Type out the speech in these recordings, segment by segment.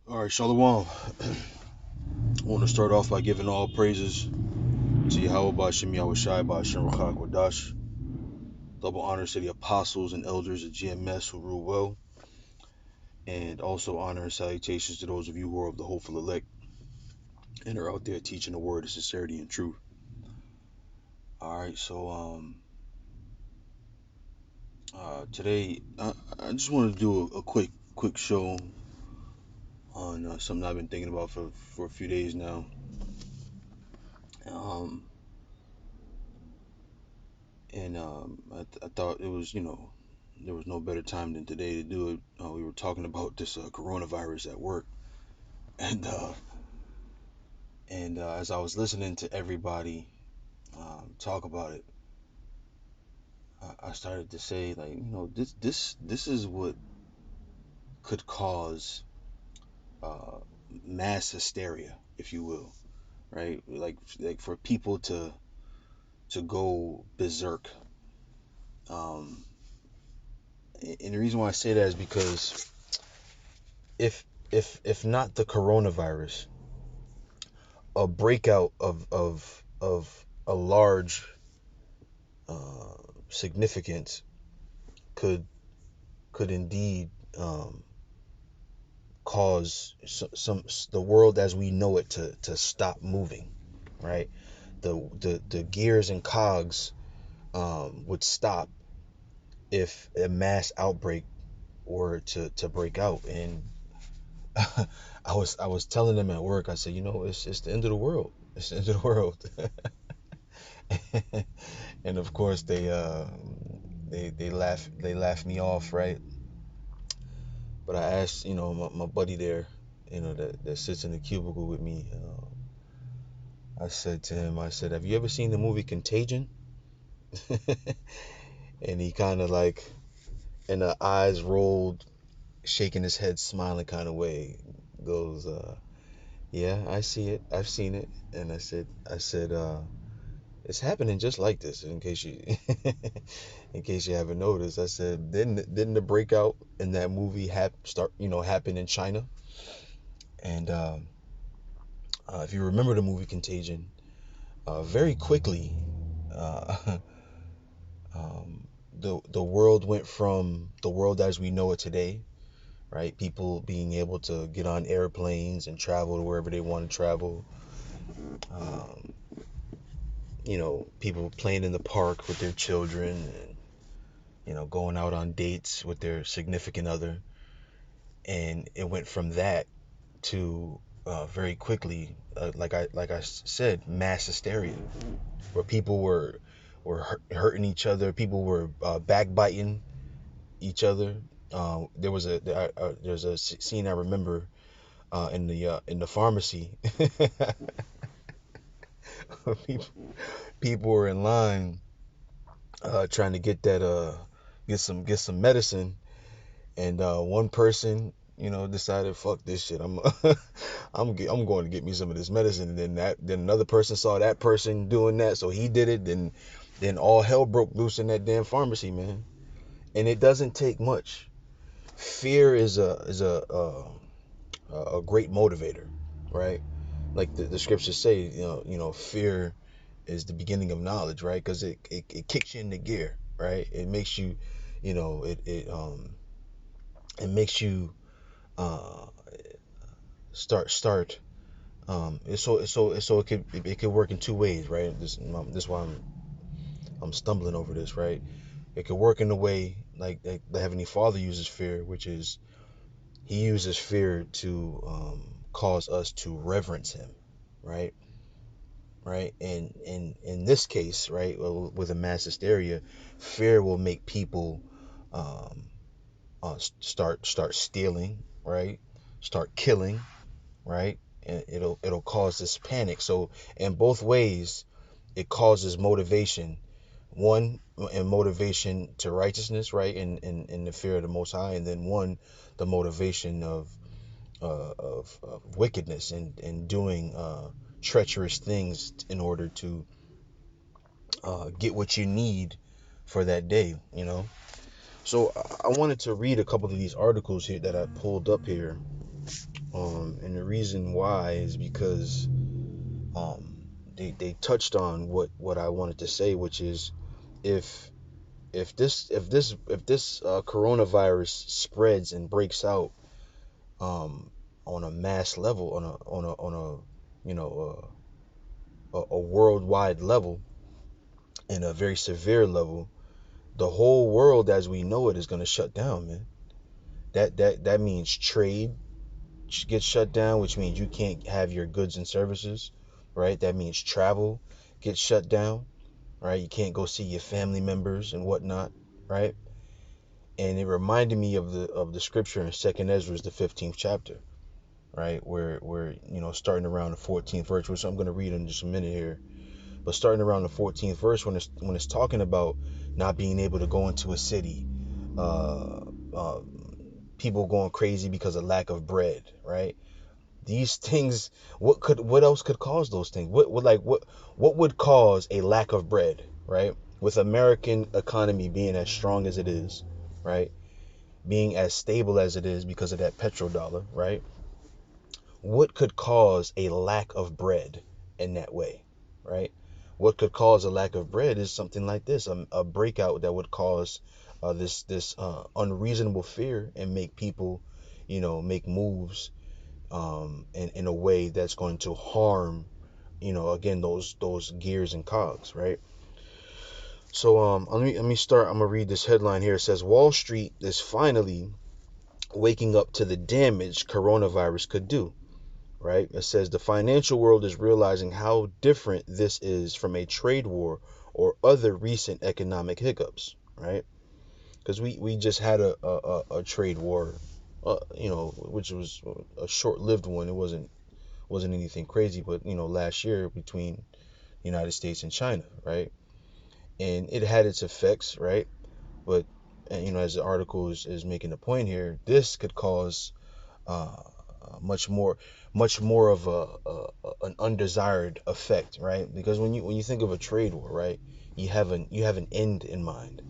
All right, Shalom. I want to start off by giving all praises to Yahweh Bashim Yahweh Shai Bashim Rachak Wadash. Double honors to the apostles and elders of GMS who rule well, and also honor and salutations to those of you who are of the hopeful elect and are out there teaching the word of sincerity and truth. All right, so today I just wanted to do a quick show on something I've been thinking about for a few days now. Um, and I thought it was, there was no better time than today to do it. We were talking about this coronavirus at work, and as I was listening to everybody talk about it, I started to say, like, this is what could cause uh, mass hysteria, if you will, right? Like for people to go berserk. Um, and the reason why I say that is because if if not the coronavirus, a breakout of a large uh, significance could indeed um, cause some the world as we know it to stop moving, right? The gears and cogs would stop if a mass outbreak were to break out. And I was telling them at work, I said, it's the end of the world. It's the end of the world. And of course they laugh me off, right? But I asked, my buddy there, that sits in the cubicle with me. I said to him, I said, have you ever seen the movie Contagion? And he kind of like, and the eyes rolled, shaking his head, smiling kind of way, goes, yeah, I see it, I've seen it. And I said, it's happening just like this. In case you, in case you haven't noticed, I said, didn't the breakout in that movie happen in China? And if you remember the movie Contagion, very quickly, uh, the world went from the world as we know it today, right? People being able to get on airplanes and travel to wherever they want to travel. Um, People playing in the park with their children, and going out on dates with their significant other. And it went from that to very quickly, like I said, mass hysteria, where people were hurting each other. People were backbiting each other. There's a scene I remember in the pharmacy. people, people were in line trying to get some medicine, and one person decided, fuck this shit, I'm going to get me some of this medicine. And then another person saw that person doing that, so he did it. Then all hell broke loose in that damn pharmacy, man. And it doesn't take much. Fear is a great motivator, right? Like the scriptures say, fear is the beginning of knowledge, right? Because it kicks you into gear, right? It makes you, it makes you uh start it could work in two ways, right? This why I'm stumbling over this, right? It could work in the way like the Heavenly Father uses fear, which is he uses fear to cause us to reverence him, right? Right. And in this case, right, with a mass hysteria, fear will make people um start stealing, right? Start killing, right? And it'll cause this panic. So in both ways, it causes motivation. One, and motivation to righteousness, right? In the fear of the Most High. And then one, the motivation of wickedness and doing treacherous things in order to get what you need for that day. So I wanted to read a couple of these articles here that I pulled up here And the reason why is because they touched on what I wanted to say, which is if if this coronavirus spreads and breaks out on a mass level, a a worldwide level, and a very severe level, the whole world as we know it is going to shut down, man. That means trade gets shut down, which means you can't have your goods and services, right? That means travel gets shut down, right? You can't go see your family members and whatnot, right? And it reminded me of the scripture in Second Ezra, the 15th chapter, right? Where starting around the 14th verse, which I'm going to read in just a minute here, but starting around the 14th verse, when it's talking about not being able to go into a city, uh, uh, people going crazy because of lack of bread, right? These things, what else could cause those things? What would cause a lack of bread, right? With American economy being as strong as it is, right? Being as stable as it is because of that petrodollar, right? What could cause a lack of bread in that way, right? What could cause a lack of bread is something like this, a breakout that would cause this unreasonable fear and make people, make moves in a way that's going to harm, again, those gears and cogs, right? So let me start. I'm gonna read this headline here. It says Wall Street is finally waking up to the damage coronavirus could do. Right? It says the financial world is realizing how different this is from a trade war or other recent economic hiccups. Right? Because we just had a trade war, which was a short-lived one. It wasn't anything crazy, but last year between the United States and China, right? And it had its effects, right? But as the article is making a point here, this could cause uh, much more of an undesired effect, right? Because when you think of a trade war, right, you have an end in mind,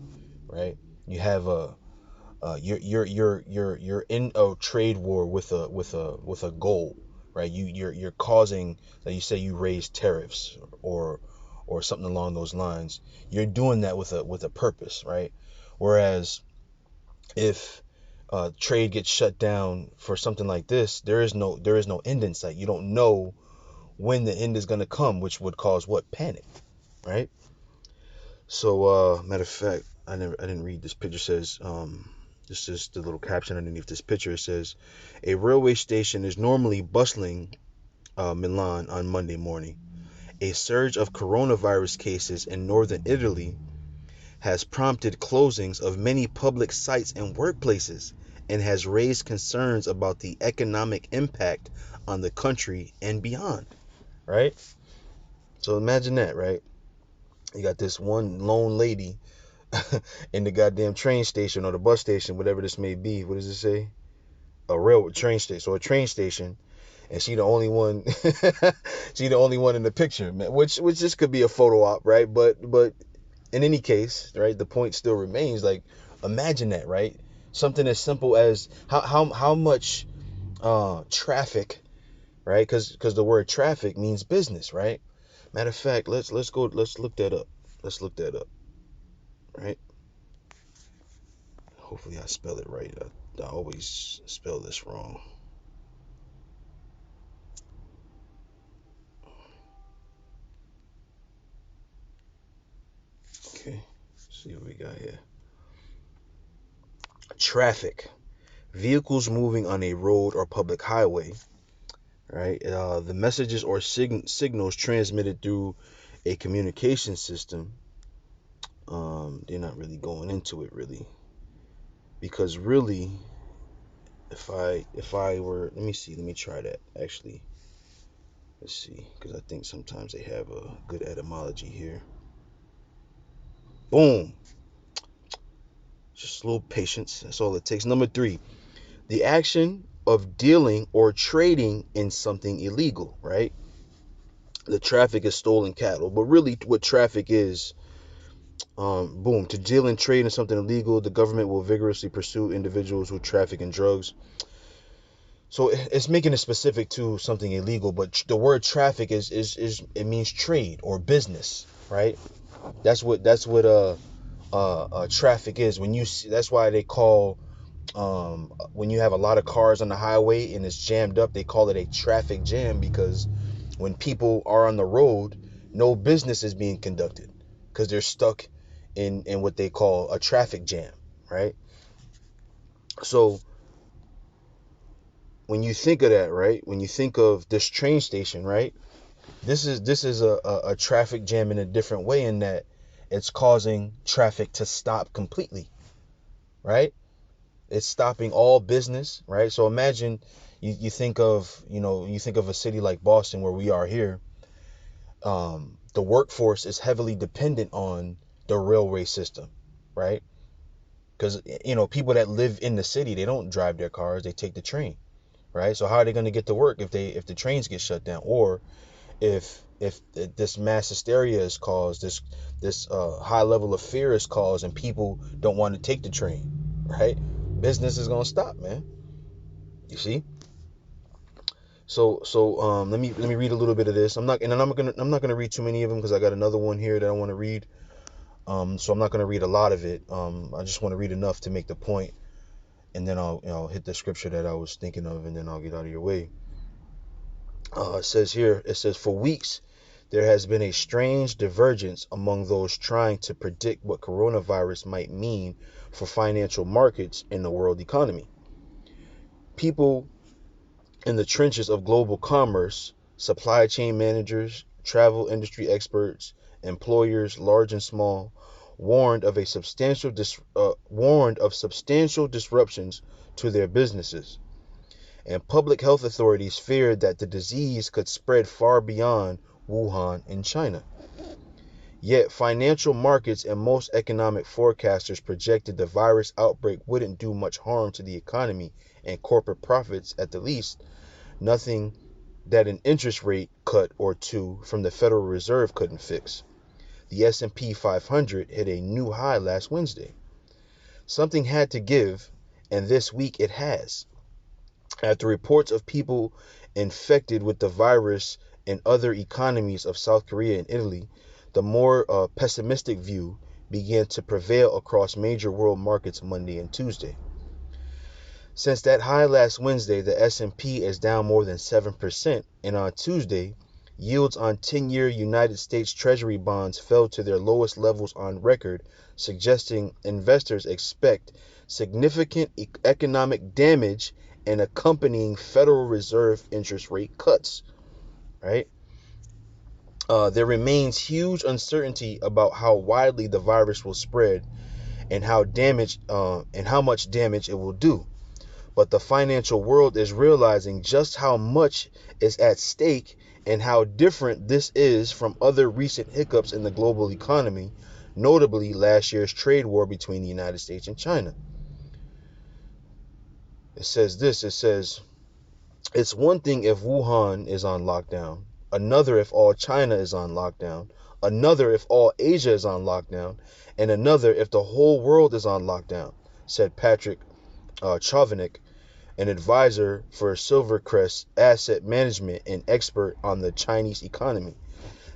right? You have a you're in a trade war with a goal, right? You're causing, like you say, you raise tariffs or something along those lines. You're doing that with a purpose, right? Whereas if trade gets shut down for something like this, there is no end in sight. You don't know when the end is gonna come, which would cause what? Panic, right? So matter of fact, I didn't read this picture. Says this is the little caption underneath this picture. It says a railway station is normally bustling Milan on Monday morning. A surge of coronavirus cases in northern Italy has prompted closings of many public sites and workplaces and has raised concerns about the economic impact on the country and beyond, right? So imagine that, right? You got this one lone lady in the goddamn train station or the bus station, whatever this may be. What does it say? A railroad train station. So a train station, and she the only one. She the only one in the picture, man. Which this could be a photo op, right? But in any case, right, the point still remains. Like, imagine that, right? Something as simple as how much traffic, right? Because the word traffic means business, right? Matter of fact, let's look that up. Let's look that up, right? Hopefully I spell it right. I always spell this wrong. Okay, let's see what we got here. Traffic. Vehicles moving on a road or public highway, right? The messages or signals transmitted through a communication system. They're not really going into it really, because really, if I were, let me see, let me try that actually. Let's see, because I think sometimes they have a good etymology here. Boom. Just a little patience. That's all it takes. Number 3, the action of dealing or trading in something illegal, right? The traffic is stolen cattle, but really what traffic is, boom, to deal and trade in something illegal, the government will vigorously pursue individuals who traffic in drugs. So it's making it specific to something illegal, but the word traffic is it means trade or business, right? That's what traffic is. When you see, that's why they call when you have a lot of cars on the highway and it's jammed up, they call it a traffic jam, because when people are on the road, no business is being conducted because they're stuck in what they call a traffic jam, right? So when you think of that, right, when you think of this train station, right, this is a traffic jam in a different way, in that it's causing traffic to stop completely, right? It's stopping all business, right? So imagine you think of, you think of a city like Boston where we are here. The workforce is heavily dependent on the railway system, right? Because people that live in the city, they don't drive their cars, they take the train, right? So how are they going to get to work if the trains get shut down, or if this mass hysteria is caused, this high level of fear is caused, and people don't want to take the train, right? Business is going to stop, man. You see? So let me read a little bit of this. I'm not gonna read too many of them because I got another one here that I want to read. So I'm not gonna read a lot of it. I just want to read enough to make the point, and then I'll hit the scripture that I was thinking of, and then I'll get out of your way. It says, for weeks there has been a strange divergence among those trying to predict what coronavirus might mean for financial markets in the world economy. People in the trenches of global commerce, supply chain managers, travel industry experts, employers large and small, warned of substantial disruptions to their businesses, and public health authorities feared that the disease could spread far beyond Wuhan in China. Yet financial markets and most economic forecasters projected the virus outbreak wouldn't do much harm to the economy and corporate profits, at the least nothing that an interest rate cut or two from the Federal Reserve couldn't fix. The S&P 500 hit a new high last Wednesday. Something had to give, and this week it has. After reports of people infected with the virus in other economies of South Korea and Italy, the more pessimistic view began to prevail across major world markets Monday and Tuesday. Since that high last Wednesday, the S&P is down more than 7%, and on Tuesday, yields on 10-year United States Treasury bonds fell to their lowest levels on record, suggesting investors expect significant economic damage and accompanying Federal Reserve interest rate cuts, right? There remains huge uncertainty about how widely the virus will spread and how much damage it will do. But the financial world is realizing just how much is at stake and how different this is from other recent hiccups in the global economy, notably last year's trade war between the United States and China. It says, it's one thing if Wuhan is on lockdown, another if all China is on lockdown, another if all Asia is on lockdown, and another if the whole world is on lockdown, said Patrick Chovanec, an advisor for Silvercrest Asset Management and expert on the Chinese economy.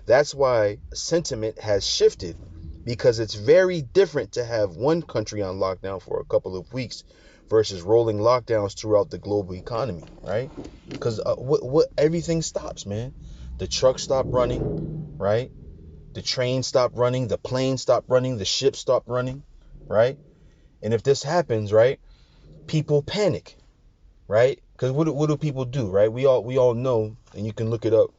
That's why sentiment has shifted, because it's very different to have one country on lockdown for a couple of weeks versus rolling lockdowns throughout the global economy, right? Because what everything stops, man. The trucks stop running, right? The trains stop running, the planes stop running, the ships stop running, right? And if this happens, right, people panic, right? Because what do people do, right? We all know, and you can look it up,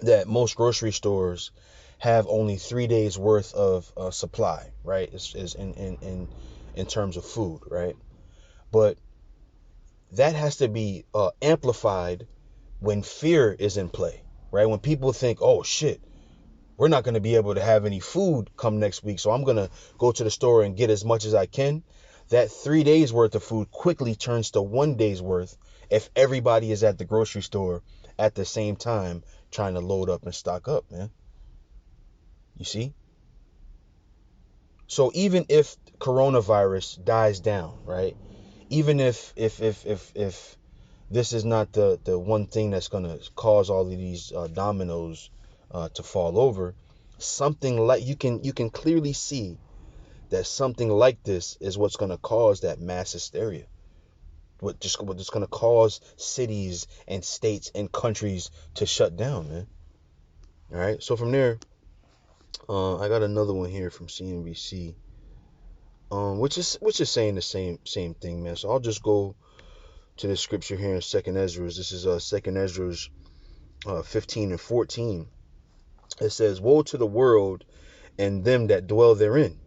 that most grocery stores have only 3 days worth of supply, right? Is in terms of food, right? But that has to be amplified when fear is in play, right? When people think, oh shit, we're not going to be able to have any food come next week, so I'm going to go to the store and get as much as I can. That 3 days worth of food quickly turns to 1 day's worth if everybody is at the grocery store at the same time trying to load up and stock up, man. You see? So even if coronavirus dies down, right? Even if this is not the one thing that's going to cause all of these dominoes to fall over. Something like you can clearly see that something like this is what's going to cause that mass hysteria. What's going to cause cities and states and countries to shut down, man. All right. So from there, I got another one here from CNBC, which is saying the same thing, man. So I'll just go to the scripture here in Second Ezra. This is Second Ezra 15 and 14. It says, "Woe to the world and them that dwell therein,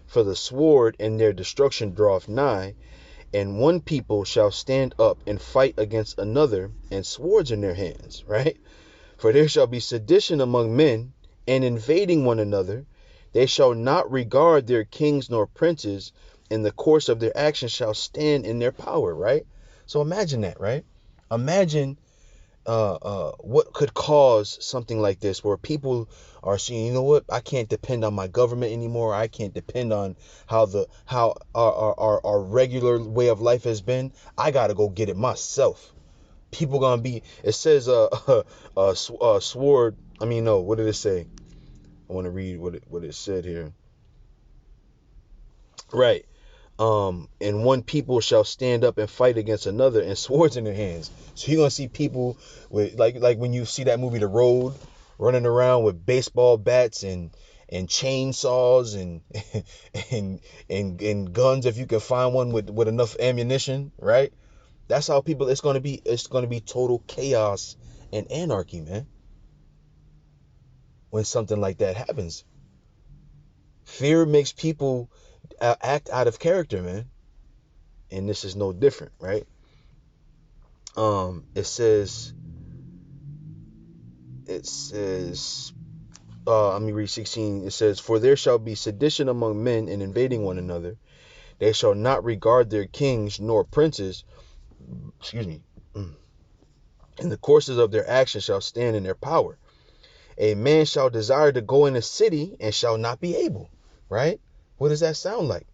for the sword and their destruction draweth nigh, and one people shall stand up and fight against another, and swords in their hands," right? "For there shall be sedition among men, and invading one another. They shall not regard their kings nor princes, and the course of their actions shall stand in their power," right? So imagine that, right? Imagine what could cause something like this, where people are seeing, you know what, I can't depend on my government anymore. I can't depend on how our regular way of life has been. I gotta go get it myself. People gonna be. It says sword. I mean, no. What did it say? I want to read what it said here. Right. And one people shall stand up and fight against another, and swords in their hands. So you're gonna see people with like when you see that movie The Road, running around with baseball bats and chainsaws and and guns, if you can find one with enough ammunition, right? That's how people. It's gonna be total chaos and anarchy, man. When something like that happens, fear makes people act out of character, man. And this is no different, right? It says, let me read 16. It says, "For there shall be sedition among men, and invading one another. They shall not regard their kings nor princes, excuse me, and the courses of their actions shall stand in their power. A man shall desire to go in a city and shall not be able," right? What does that sound like?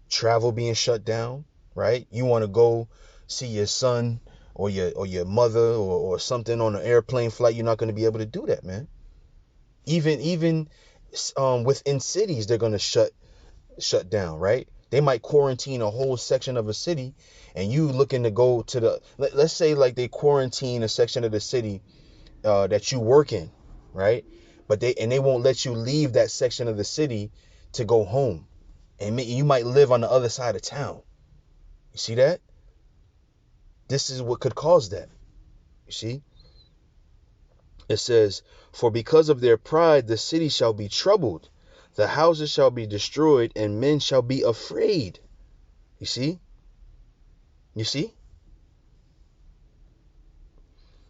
Travel being shut down, right? You want to go see your son or your mother or something on an airplane flight, you're not going to be able to do that, man. Even within cities, they're going to shut down, right? They might quarantine a whole section of a city, and you looking to go to let's say like they quarantine a section of the city that you work in, right? But they won't let you leave that section of the city to go home, and you might live on the other side of town. You see that? This is what could cause that. You see? It says, "For because of their pride, the city shall be troubled, the houses shall be destroyed, and men shall be afraid." You see? You see?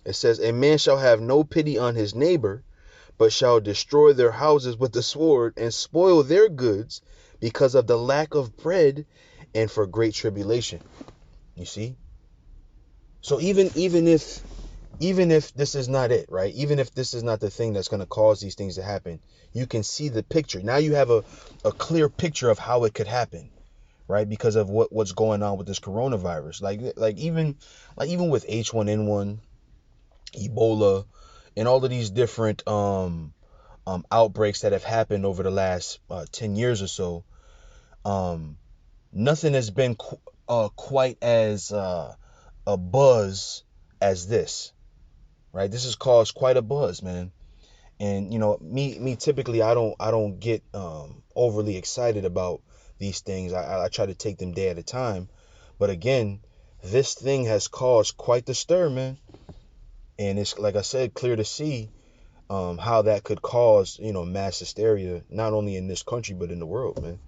It says, "A man shall have no pity on his neighbor, but shall destroy their houses with the sword, and spoil their goods because of the lack of bread and for great tribulation." You see? So even if this is not it, right? Even if this is not the thing that's going to cause these things to happen, you can see the picture. Now you have a clear picture of how it could happen, right? Because of what's going on with this coronavirus. Like even with H1N1, Ebola, and all of these different outbreaks that have happened over the last 10 years or so, um, nothing has been quite as a buzz as this, right? This has caused quite a buzz, man. And me typically, I don't get overly excited about these things. I try to take them day at a time. But again, this thing has caused quite the stir, man. And it's, like I said, clear to see how that could cause mass hysteria, not only in this country but in the world, man.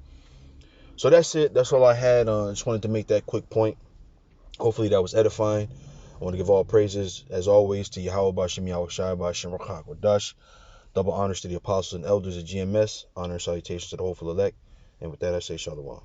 So that's it. That's all I had. Just wanted to make that quick point. Hopefully that was edifying. I want to give all praises, as always, to Yahweh Bashim Yahweh Shai Bashim Rakak Wadash. Double honors to the apostles and elders of GMS. Honor and salutations to the hopeful elect. And with that, I say Shalom.